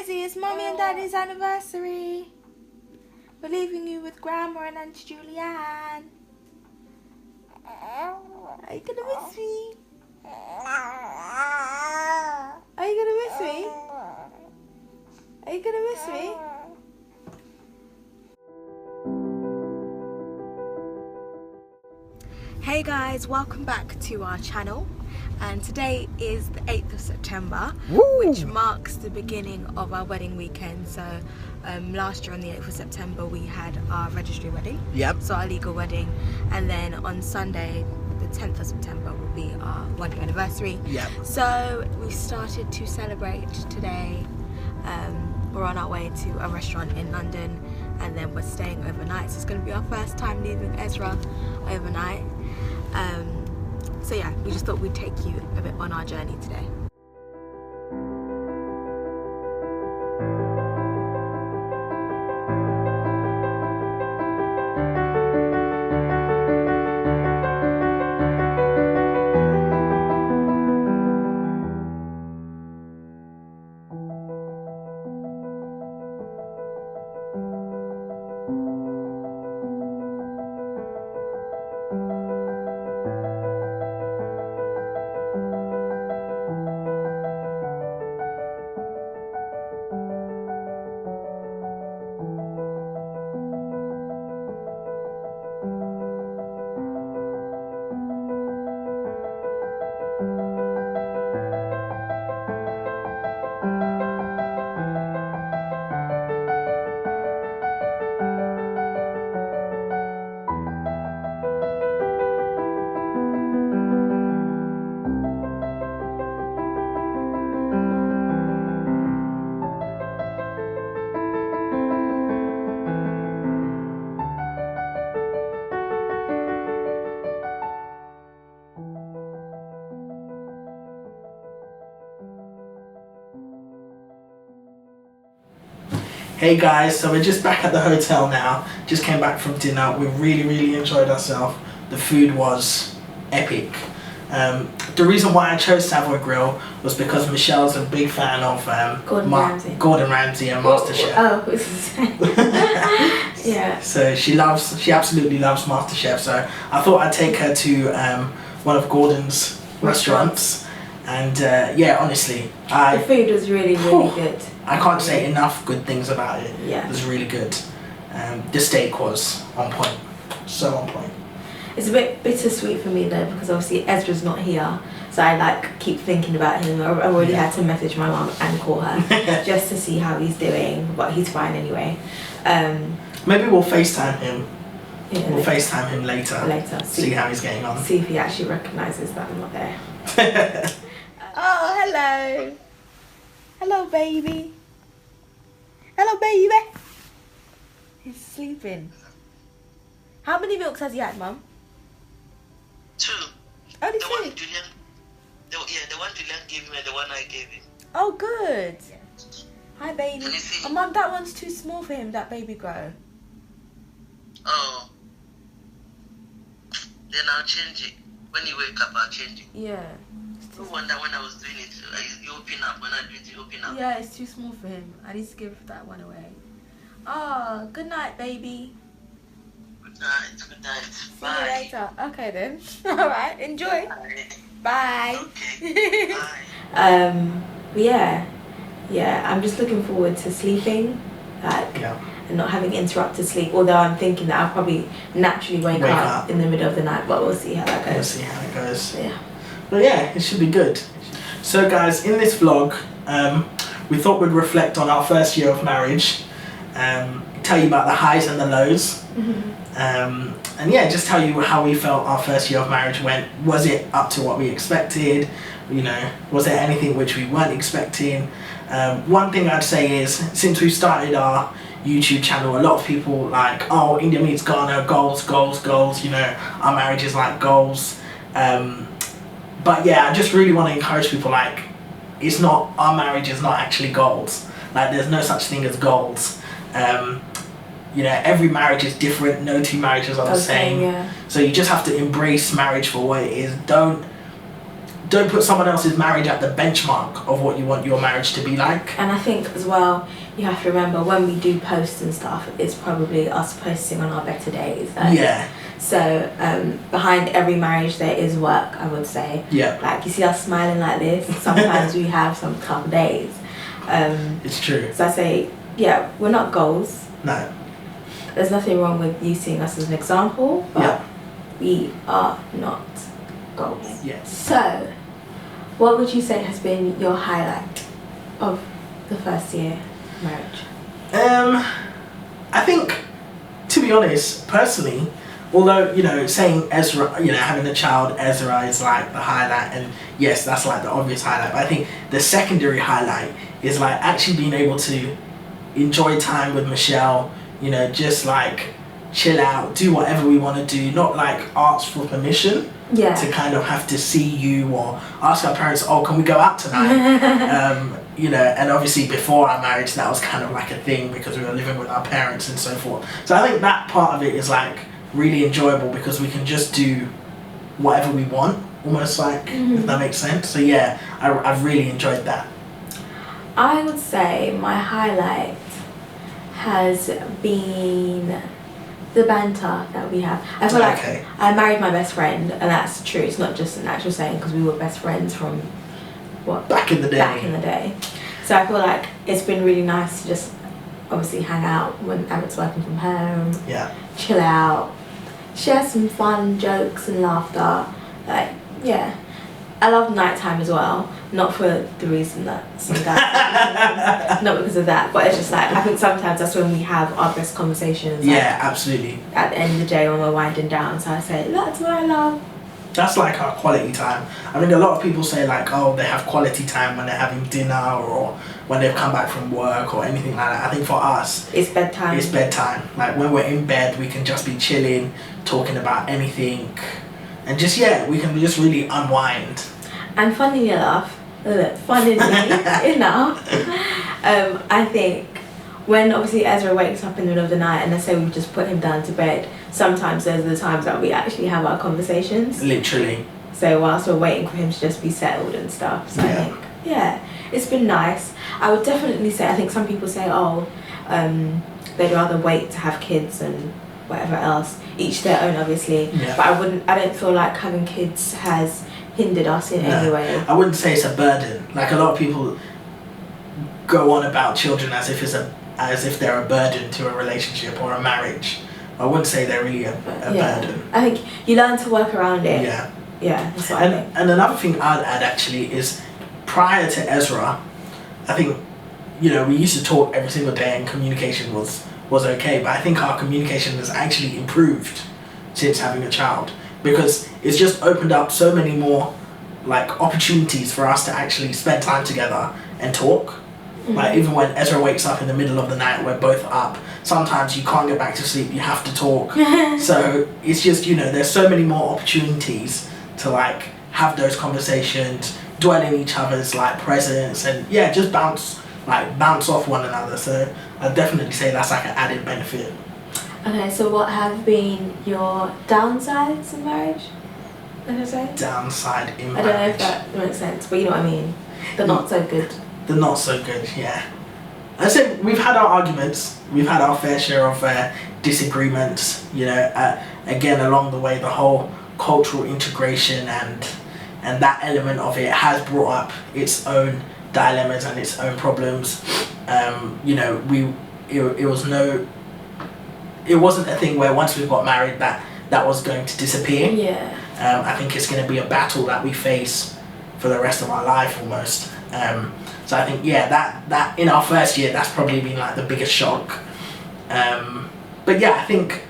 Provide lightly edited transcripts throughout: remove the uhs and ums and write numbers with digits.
Izzy, it's Mommy and Daddy's anniversary. We're leaving you with Grandma and Auntie Julianne. Are you gonna miss me? Are you gonna miss me? Are you gonna miss me? Hey guys, welcome back to our channel. And today is the 8th of September, which marks the beginning of our wedding weekend. So last year on the 8th of September we had our registry wedding, so our legal wedding, and then on Sunday the 10th of September will be our wedding anniversary. So we started to celebrate today. We're on our way to a restaurant in London, and then we're staying overnight, so it's going to be our first time leaving Ezra overnight. So yeah, we just thought we'd take you a bit on our journey today. Hey guys, so we're just back at the hotel now. Just came back from dinner. We really enjoyed ourselves. The food was epic. The reason why I chose Savoy Grill was because Michelle's a big fan of Gordon Ramsay and MasterChef. Yeah. So she absolutely loves MasterChef. So I thought I'd take her to one of Gordon's restaurants. And yeah, honestly, the food was really good. I can't say enough good things about it. Yeah. It was really good. The steak was on point. So on point. It's a bit bittersweet for me though, because obviously Ezra's not here, so I keep thinking about him. I already had to message my mum and call her just to see how he's doing, but he's fine anyway. Maybe we'll FaceTime him. Yeah, we'll FaceTime him later. See how he's getting on. See if he actually recognises that I'm not there. Oh, hello. Hello, baby. Hello, baby. He's sleeping. How many milks has he had, Mum? 2. Only the 2? One Julian, the one Julian gave me and the one I gave him. Oh, good. Hi, baby. Can you see? Oh, Mum, that one's too small for him, that baby grow. Oh. Then I'll change it. When you wake up, I'll change it. Yeah. No wonder when I was doing it, you open up. When I do it, you open up. Yeah, it's too small for him. I need to give that one away. Oh, good night, baby. Good night. See you later. Okay then. Alright, enjoy. Bye. Okay. Bye. Yeah, I'm just looking forward to sleeping. And not having interrupted sleep, although I'm thinking that I'll probably naturally wake up in the middle of the night, but we'll see how that goes. We'll see how it goes. Yeah. But yeah, it should be good. So guys, in this vlog, we thought we'd reflect on our first year of marriage, tell you about the highs and the lows, and yeah, just tell you how we felt our first year of marriage went. Was it up to what we expected? You know, was there anything which we weren't expecting? One thing I'd say is, since we started our YouTube channel, a lot of people like, oh, India meets Ghana, goals, you know, our marriage is like goals. But yeah, I just really want to encourage people, like, it's not, our marriage is not actually goals. Like, there's no such thing as goals. You know, every marriage is different, no two marriages are the same. Yeah. So you just have to embrace marriage for what it is. Don't don't put someone else's marriage at the benchmark of what you want your marriage to be like. And I think as well, you have to remember when we do post and stuff, it's probably us posting on our better days. Yeah. So behind every marriage there is work, I would say. Yeah. Like you see us smiling like this, sometimes we have some tough days. It's true. So I say, yeah, we're not goals. No. There's nothing wrong with you seeing us as an example, but we are not goals. Yes. So, what would you say has been your highlight of the first year marriage? I think, to be honest, personally, although, you know, saying Ezra, you know, having a child, Ezra is like the highlight, and yes, that's like the obvious highlight, but I think the secondary highlight is like actually being able to enjoy time with Michelle, you know, just like chill out, do whatever we want to do, not like ask for permission to kind of have to see you or ask our parents, oh, can we go out tonight? You know, and obviously before our marriage that was kind of like a thing because we were living with our parents and so forth. So I think that part of it is like really enjoyable because we can just do whatever we want, almost like, if that makes sense. So yeah, I've really enjoyed that. I would say my highlight has been the banter that we have. I feel like I married my best friend, and that's true. It's not just an actual saying because we were best friends from back in the day. So I feel like it's been really nice to just obviously hang out when Amit's working from home. Yeah. Chill out, share some fun jokes and laughter. Like I love nighttime as well. Not for the reason that some guys not because of that, but it's just like I think sometimes that's when we have our best conversations. Yeah, absolutely. At the end of the day when we're winding down, so I say that's what I love. That's like our quality time. I mean, a lot of people say like, oh, they have quality time when they're having dinner or when they've come back from work or anything like that. I think for us, it's bedtime. It's bedtime. Like when we're in bed, we can just be chilling, talking about anything, and just we can just really unwind. And funnily enough, I think when obviously Ezra wakes up in the middle of the night and let's say we just put him down to bed, sometimes those are the times that we actually have our conversations. Literally. So whilst we're waiting for him to just be settled and stuff. So I think, it's been nice. I would definitely say, I think some people say, they'd rather wait to have kids and whatever else. Each their own, obviously. Yeah. But I don't feel like having kids has hindered us in any way. I wouldn't say it's a burden. Like a lot of people go on about children as if they're a burden to a relationship or a marriage. I wouldn't say they're really a burden. I think you learn to work around it. Yeah, that's what I think. And another thing I'd add actually is prior to Ezra, I think, you know, we used to talk every single day and communication was okay, but I think our communication has actually improved since having a child because it's just opened up so many more like opportunities for us to actually spend time together and talk. Like even when Ezra wakes up in the middle of the night, we're both up. Sometimes you can't get back to sleep, you have to talk. So it's just, you know, there's so many more opportunities to like have those conversations, dwell in each other's like presence and just bounce off one another. So I'd definitely say that's like an added benefit. Okay, so what have been your downsides in marriage? Did I say? Downside in marriage. I don't know if that makes sense, but you know what I mean. The not so good. The not so good, yeah. I said we've had our arguments, we've had our fair share of disagreements, you know, again along the way the whole cultural integration and that element of it has brought up its own dilemmas and its own problems. You know, it wasn't a thing where once we got married that was going to disappear. Yeah. I think it's going to be a battle that we face for the rest of our life almost. So I think that in our first year that's probably been like the biggest shock. But yeah, I think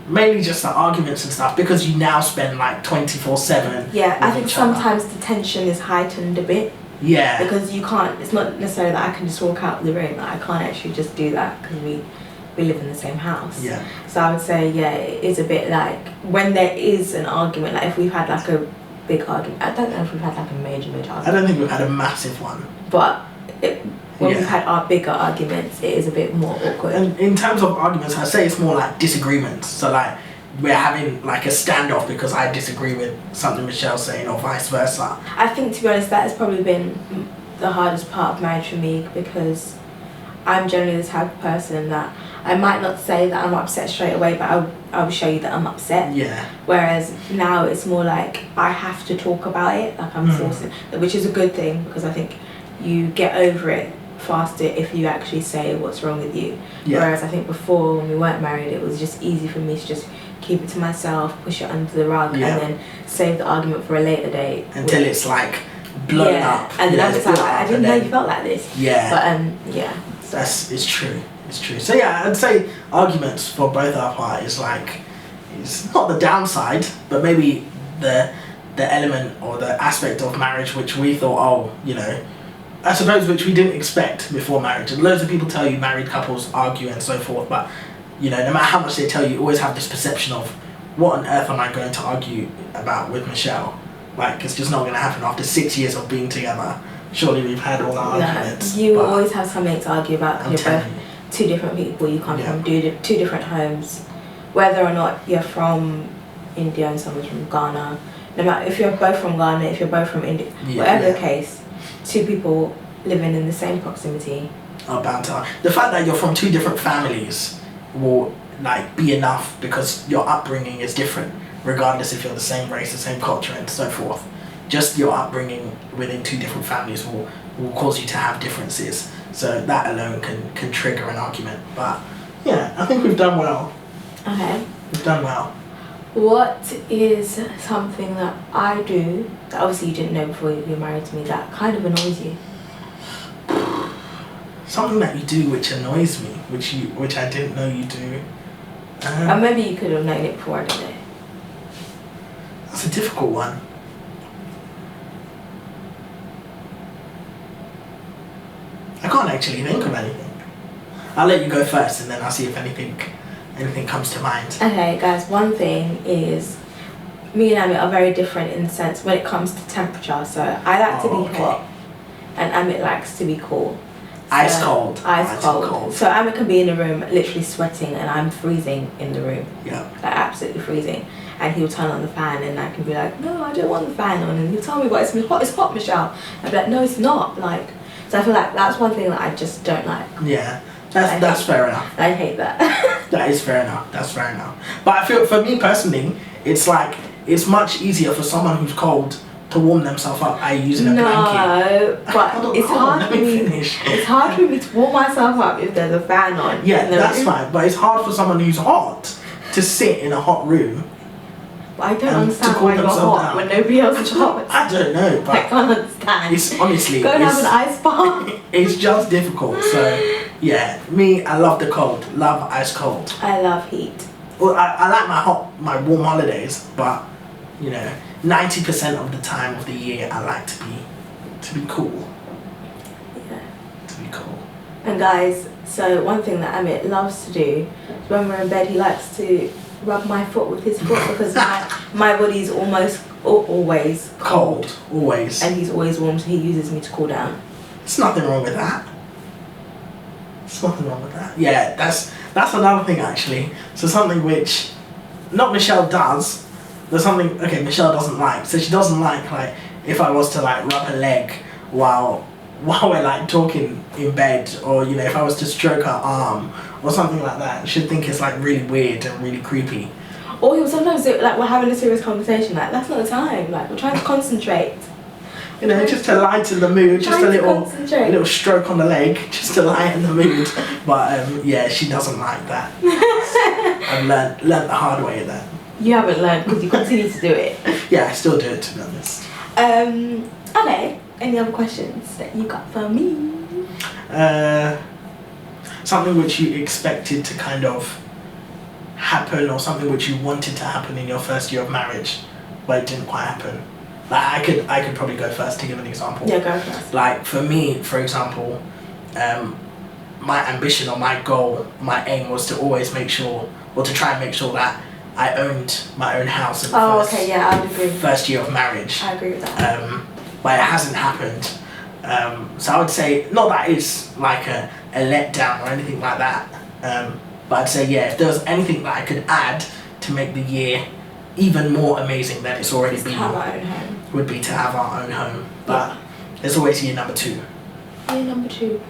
mainly just the arguments and stuff because you now spend like 24/7. Yeah, I think sometimes the tension is heightened a bit. Yeah. Because you can't. It's not necessarily that I can just walk out of the room. Like, I can't actually just do that because we live in the same house. Yeah. So I would say it is a bit like when there is an argument. Like if we've had like a big argument. I don't know if we've had like a major argument. I don't think we've had a massive one. But when we've had our bigger arguments, it is a bit more awkward. And in terms of arguments, I'd say it's more like disagreements. So like we're having like a standoff because I disagree with something Michelle's saying or vice versa. I think, to be honest, that has probably been the hardest part of marriage for me, because I'm generally the type of person that I might not say that I'm upset straight away, but I will show you that I'm upset. Yeah. Whereas now it's more like I have to talk about it, like I'm forcing, which is a good thing, because I think you get over it faster if you actually say what's wrong with you. Yeah. Whereas I think before, when we weren't married, it was just easy for me to just keep it to myself, push it under the rug, and then save the argument for a later date. Until it's like blown up. And then I'm just like, I didn't know you felt like this. Yeah. But yeah. So. It's true. It's true. So yeah, I'd say arguments for both our parties, like, it's not the downside, but maybe the element or the aspect of marriage which we thought, oh, you know, I suppose which we didn't expect before marriage. And loads of people tell you married couples argue and so forth, but you know, no matter how much they tell you, you always have this perception of, what on earth am I going to argue about with Michelle? Like, it's just not going to happen after 6 years of being together. Surely we've had all our arguments. You will always have something to argue about, because you're both two different people. You come from two different homes. Whether or not you're from India and someone's from Ghana, no matter if you're both from Ghana, if you're both from India, whatever the case, two people living in the same proximity are bound to. The fact that you're from two different families will like be enough, because your upbringing is different, regardless if you're the same race, the same culture, and so forth. Just your upbringing within two different families will cause you to have differences. So that alone can trigger an argument. But yeah, I think we've done well. Okay. We've done well. What is something that I do that obviously you didn't know before you were married to me that kind of annoys you? Something that you do which annoys me, which I didn't know you do. Or maybe you could have known it before, I don't know. That's a difficult one. I can't actually think of anything. I'll let you go first, and then I'll see if anything comes to mind. Okay, guys. One thing is, me and Amit are very different in the sense when it comes to temperature. So I like to be hot, and Amit likes to be cool. So Ice cold. Ice cold. So Amit can be in the room literally sweating, and I'm freezing in the room. Yeah. Like absolutely freezing. And he'll turn on the fan, and I can be like, no, I don't want the fan on. And he'll tell me, but it's hot, Michelle. I'll be like, no, it's not. Like, so I feel like that's one thing that I just don't like. Yeah. That's fair enough. I hate that. That is fair enough. That's fair enough. But I feel, for me personally, it's like, it's much easier for someone who's cold to warm themselves up by using a blanket. No, but it's hard for me. It's hard for me to warm myself up if there's a fan on. Yeah, that's fine. But it's hard for someone who's hot to sit in a hot room. But I don't understand why you're hot when nobody else is hot. I don't know, but I can't understand. It's honestly, go and have an ice bath. It's just difficult. So yeah, me, I love the cold. Love ice cold. I love heat. Well, I like my warm holidays, but you know, 90% of the time of the year I like to be cool. Yeah. To be cool. And guys, so one thing that Amit loves to do is when we're in bed, he likes to rub my foot with his foot, because my body's almost always cold. Always. And he's always warm, so he uses me to cool down. There's nothing wrong with that. There's nothing wrong with that. Yeah, that's another thing actually. So something which not Michelle does, there's something Michelle doesn't like. So she doesn't like if I was to like rub her leg while we're like talking in bed, or you know, if I was to stroke her arm or something like that, she'd think it's like really weird and really creepy. Or he'll sometimes do, like, we're having a serious conversation, like that's not the time, like we're trying to concentrate. You know, just to lighten the mood, just a little stroke on the leg, just to lighten the mood. But yeah, she doesn't like that. I've learned the hard way of that. You haven't learned because you continue to do it. Yeah, I still do it, to be honest. Okay. Any other questions that you got for me? Something which you expected to kind of happen, or something which you wanted to happen in your first year of marriage, but it didn't quite happen. Like I could probably go first to give an example. Yeah, go first. Like for me, for example, my ambition or my goal, my aim was to always make sure, or to try and make sure that I owned my own house in the first year of marriage. I agree with that. But it hasn't happened. So I would say, not that it's like a letdown or anything like that, but I'd say, yeah, if there was anything that I could add to make the year even more amazing than it's already been, have our own home. would be to have our own home. But there's always year number 2. Year number 2.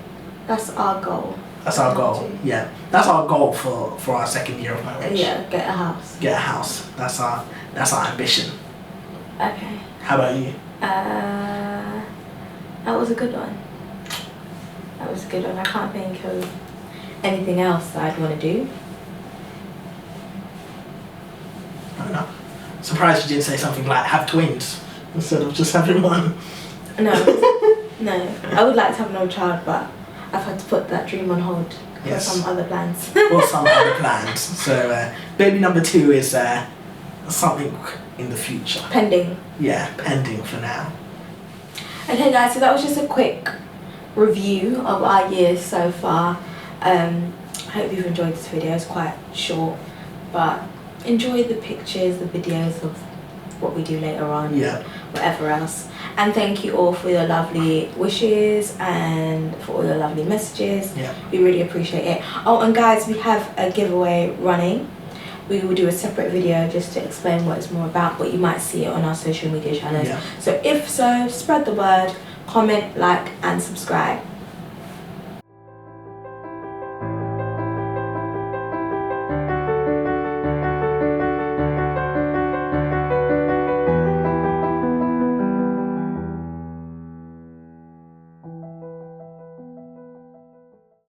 That's our goal. That's our goal. Yeah, that's our goal for our 2nd year of marriage. Yeah, get a house. Get a house. That's our ambition. Okay. How about you? That was a good one. That was a good one. I can't think of anything else that I'd want to do. I don't know. Surprised you didn't say something like have twins instead of just having one. No, no. I would like to have another child, but I've had to put that dream on hold for some other plans. Or some other plans. So baby number 2 is something in the future. Pending. Yeah, pending for now. Okay guys, so that was just a quick review of our year so far. I hope you've enjoyed this video. It's quite short, but enjoy the pictures, the videos of what we do later on, whatever else. And thank you all for your lovely wishes and for all your lovely messages. We really appreciate it. Oh, and guys, we have a giveaway running. We will do a separate video just to explain what it's more about, but you might see it on our social media channels. So if so, spread the word, comment, like and subscribe.